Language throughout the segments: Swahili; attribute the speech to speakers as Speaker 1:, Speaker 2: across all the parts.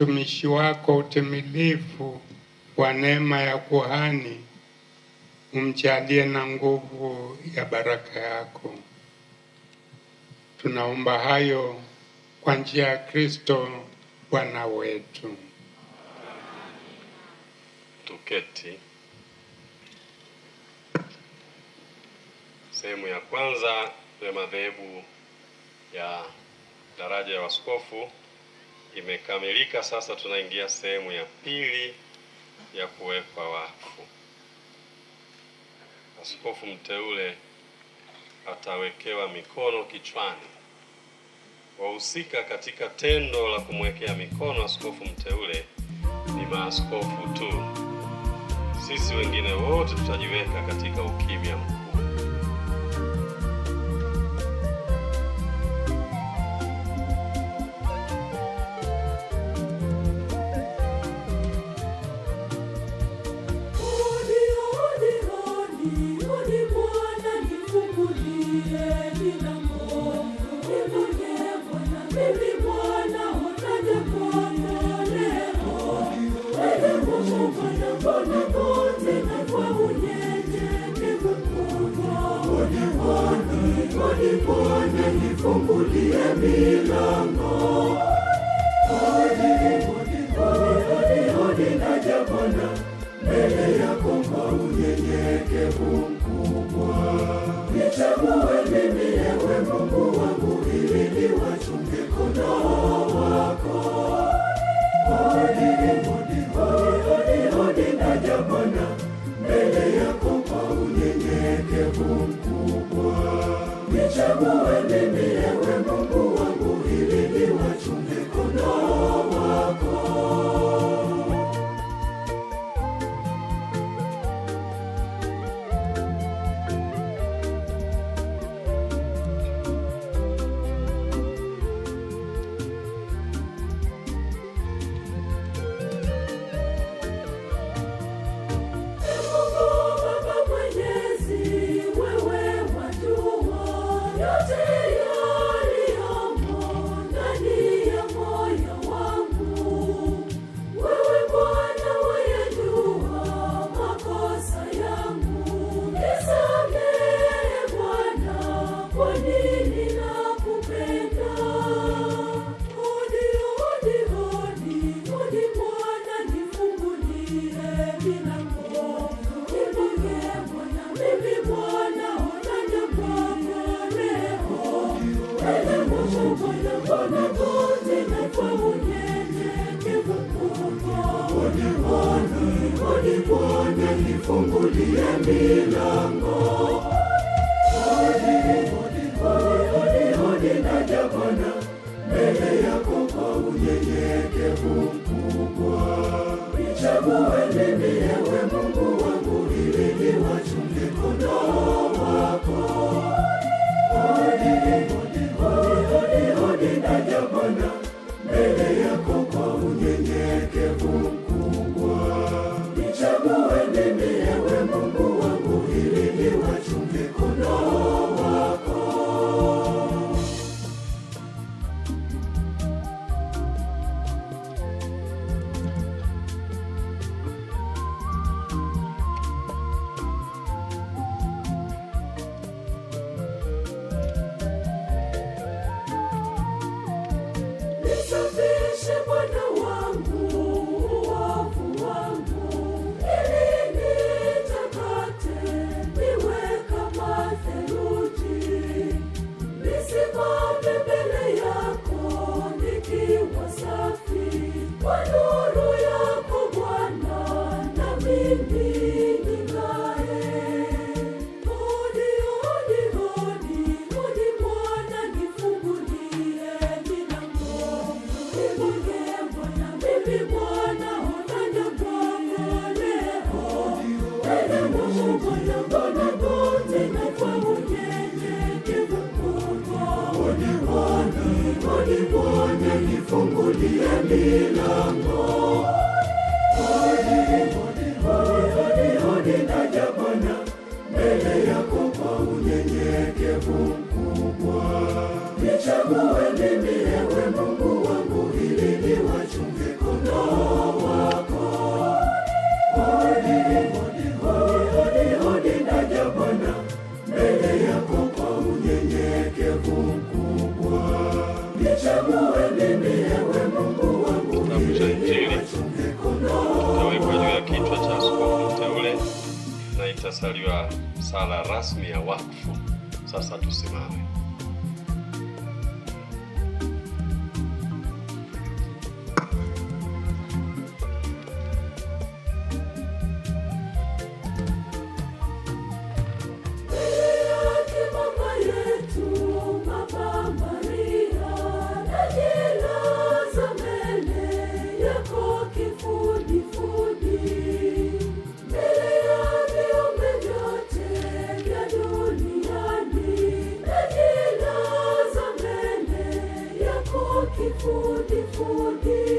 Speaker 1: Mtumishi wako utimilifu wa neema ya kuhani, umjalie na nguvu ya baraka yako. Tunaomba hayo kwa njia ya Kristo Bwana wetu.
Speaker 2: Tuketi. Sehemu ya kwanza ya madhehebu ya daraja ya askofu imekamilika. Sasa tunaingia sehemu ya pili ya kuwekwa wakfu. Askofu mteule atawekewa mikono kichwani. Wahusika katika tendo la kumwekea mikono askofu mteule ni maaskofu tu. Sisi wengine wote tutajiweka katika ukimya mkuu.
Speaker 3: Nifungulie milango, hodi naja Bwana, mbele yako kwa unyenyekevu mkubwa. Nichague mimi ewe Mungu wangu, ili niwachunge kondoo wako. Hodi naja Bwana, mbele yako kwa unyenyekevu mkubwa. Nichague mimi ewe Mungu wangu, ili niwachunge kondoo wako. Nifungulie milango, hodi naja Bwana, mbele yako kwa unyenyekevu mkubwa. Nichague mimi ewe Mungu wangu, ili niwachunge kondoo wako. Hodi naja Bwana, mbele yako kwa unyenyekevu mkubwa. Nichague mimi ewe Mungu wangu, ili niwachunge kondoo wako. Nisafishe Bwana wangu uovu wangu, ili nitakate niwe kama theluji. Nisimame mbele yako nikiwa safi, kwa nuru yako Bwana, na mimi ning'ae. Hodi Bwana, nifungulie milango. Nifungulie Bwana, mimi Bwana, naja kwako leo. Ewe Mungu Bwana, na kwa unyenyekevu mkubwa. Hodi Bwana, nifungulie milango. Hodi naja Bwana, mbele yako kwa unyenyekevu mkubwa. Nichague mimi ewe Mungu wangu, ili niwachunge
Speaker 2: inasaliwa sala rasmi ya wakfu. Sasa tusimame.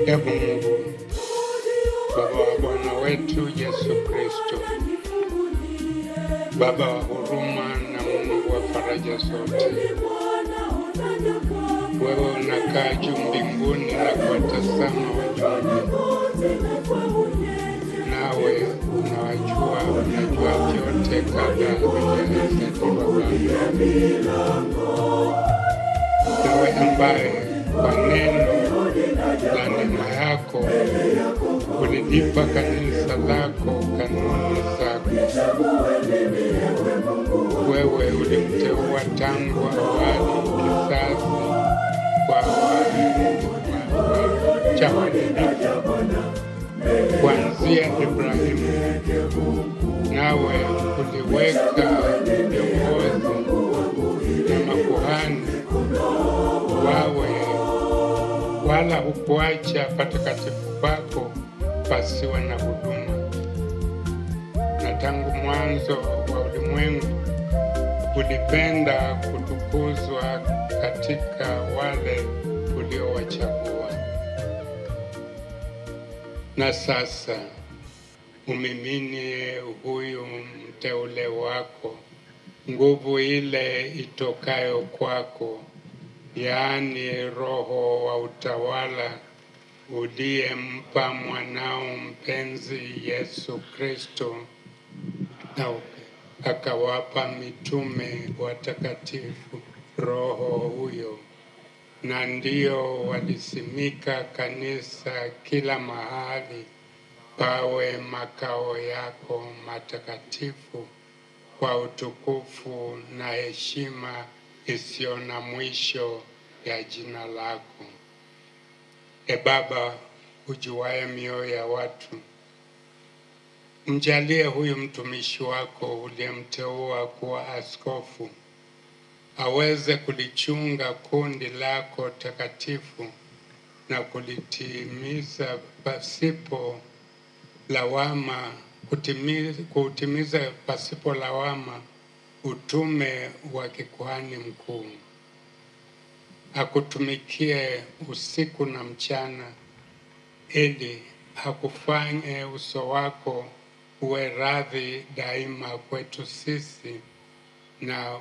Speaker 1: Ebu Mungu, Baba wa Bwana wetu Yesu Kristo, Baba wa huruma na Mungu wa faraja zote, wewe unakaa juu mbinguni na kuwatazama wanyonge, nawe unajua vyote kabla havijazaliwa. Wewe ambaye kwa neno la neema yako ulijipa kanisa lako kanuni zako. Wewe ulimteua tangu awali kizazi kwa cha wanadamu kuanzia Ibrahimu, nawe uliweka viongozi na makuhani wawe, wala hukuacha patakatifu pako pasiwe na huduma. Na tangu mwanzo wa ulimwengu ulipenda kutukuzwa katika wale uliowachagua. Na sasa umiminie huyu mteule wako nguvu ile itokayo kwako, yaani Roho wa utawala uliyempa mwanao mpenzi Yesu Kristo, na akawapa mitume watakatifu Roho huyo, na ndio walisimika kanisa kila mahali pawe makao yako matakatifu kwa utukufu na heshima isiyo na mwisho ya jina lako. E Baba, ujuaye mioyo ya watu, mjalie huyu mtumishi wako uliyemteua kuwa askofu aweze kulichunga kundi lako takatifu na kulitimiza pasipo lawama, kutimiza pasipo lawama utume wa kikuhani mkuu. Akutumikie usiku na mchana, ili hakufanye uso wako uwe radhi daima kwetu sisi, na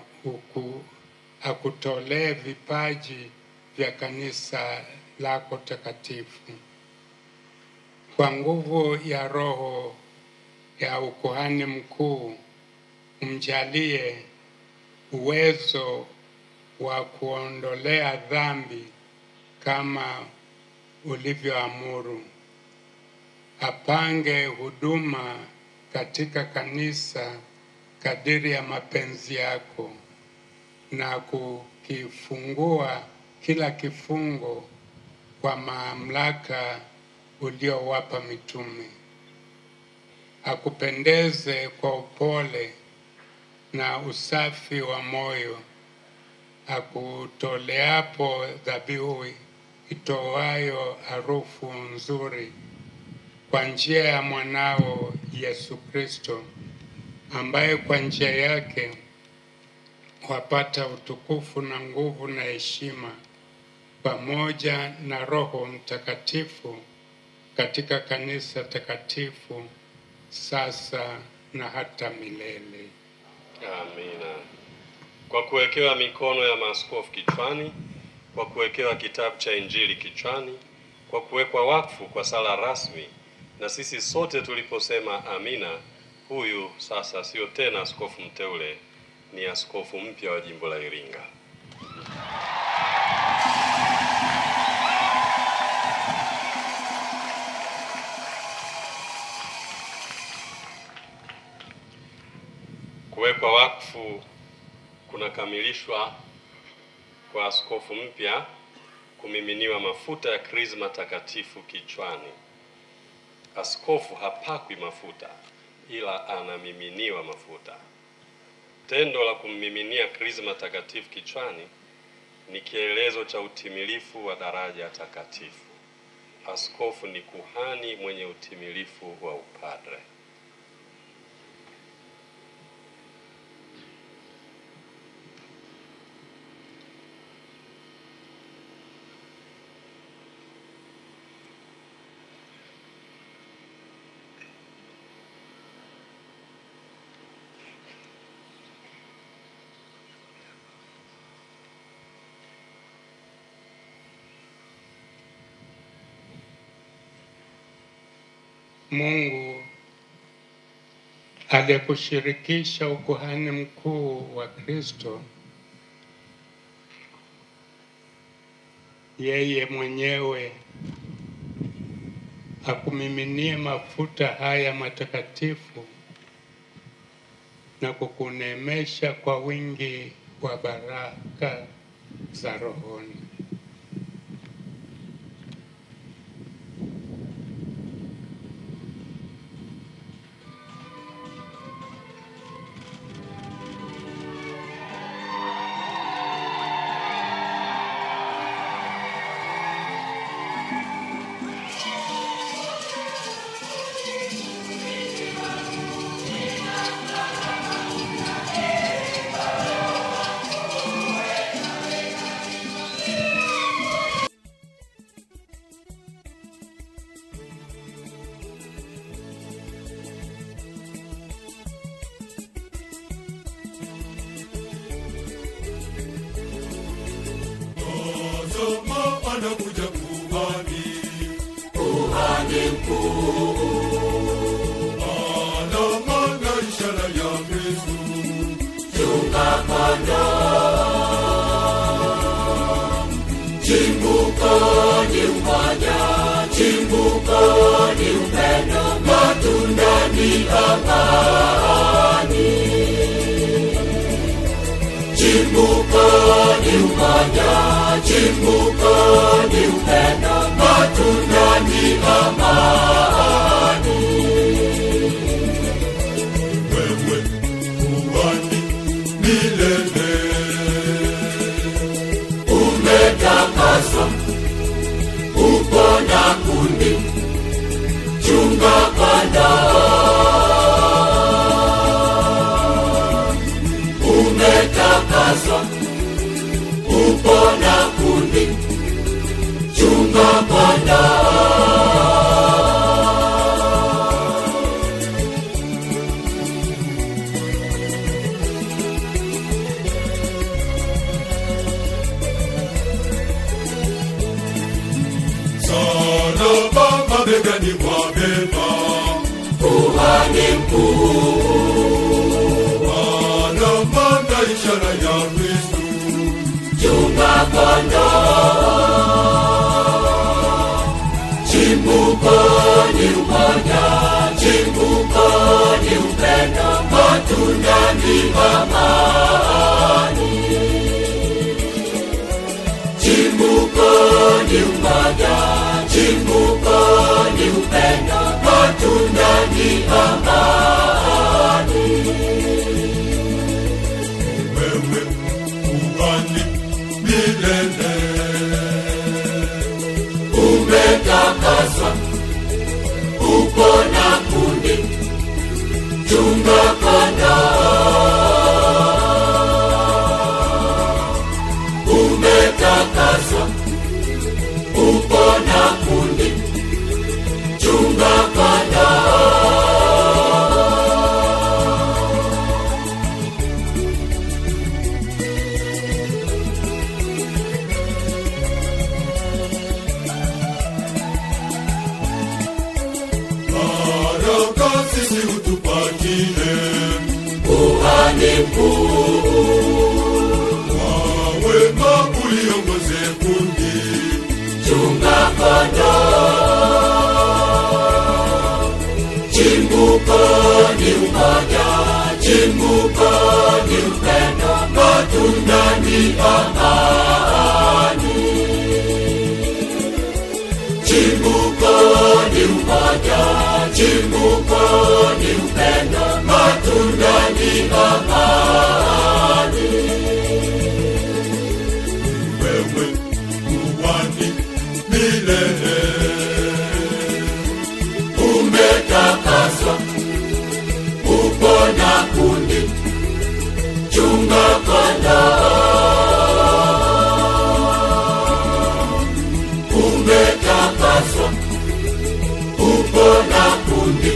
Speaker 1: akutolee vipaji vya kanisa lako takatifu. Kwa nguvu ya Roho ya ukuhani mkuu, umjalie uwezo wa kuondolea dhambi kama ulivyoamuru. Apange huduma katika kanisa kadiri ya mapenzi yako, na kukifungua kila kifungo kwa mamlaka uliowapa mitume. Akupendeze kwa upole na usafi wa moyo, akutoleapo dhabihu itoayo harufu nzuri, kwa njia ya mwanao Yesu Kristo, ambaye kwa njia yake wapata utukufu na nguvu na heshima pamoja na Roho Mtakatifu katika kanisa takatifu sasa na hata milele.
Speaker 2: Amina. Kwa kuwekewa mikono ya maaskofu kichwani, kwa kuwekewa kitabu cha Injili kichwani, kwa kuwekwa wakfu kwa sala rasmi, na sisi sote tuliposema amina, huyu sasa sio tena askofu mteule, ni askofu mpya wa jimbo la Iringa. Kuwekwa wakfu kunakamilishwa kwa askofu mpya kumiminiwa mafuta ya Krisma takatifu kichwani. Askofu hapakwi mafuta ila anamiminiwa mafuta. Tendo la kummiminia Krisma takatifu kichwani ni kielezo cha utimilifu wa daraja takatifu. Askofu ni kuhani mwenye utimilifu wa upadre.
Speaker 1: Mungu aliyekushirikisha ukuhani mkuu wa Kristo, yeye mwenyewe akumiminie mafuta haya matakatifu na kukuneemesha kwa wingi wa baraka za rohoni.
Speaker 3: Anakuja kuhani mkuu, ana maisha ya Kristo. Chunga kondoo, chimbuko ni umoja, chimbuko ni upendo, matunda ni amani. Chimbuko ni umoja, chimbuko ni upendo, matunda ni amani. Wewe kuhani milele, umetakaswa, upo na kundi, chunga kondoo. Umetakaswa, upo na kundi, chunga kondoo. Salama mabegani wabeba kuhani mkuu, ana ishara ya Kristo. Chunga kondoo, chimbuko ni umoja, chimbuko ni upendo, matunda ni amani. Chimbuko ni umoja, chimbuko ni upendo, matunda ni amani. Wewe kuhani milele, umetakaswa, upo na kundi, chunga kondoo. Umetakaswa, upo na kundi, chunga kondoo. Baraka sisi utupatie kuhani mkuu, wema uliongoze kundi, chunga kondoo. Chimbuko ni umoja, chimbuko ni amani. Chimbuko ni umoja, chimbuko ni upendo, matunda ni amani. Wewe uwani milele, umetakaswa, upo na kundi, chunga kondoo. Umetakaswa, upo na kundi,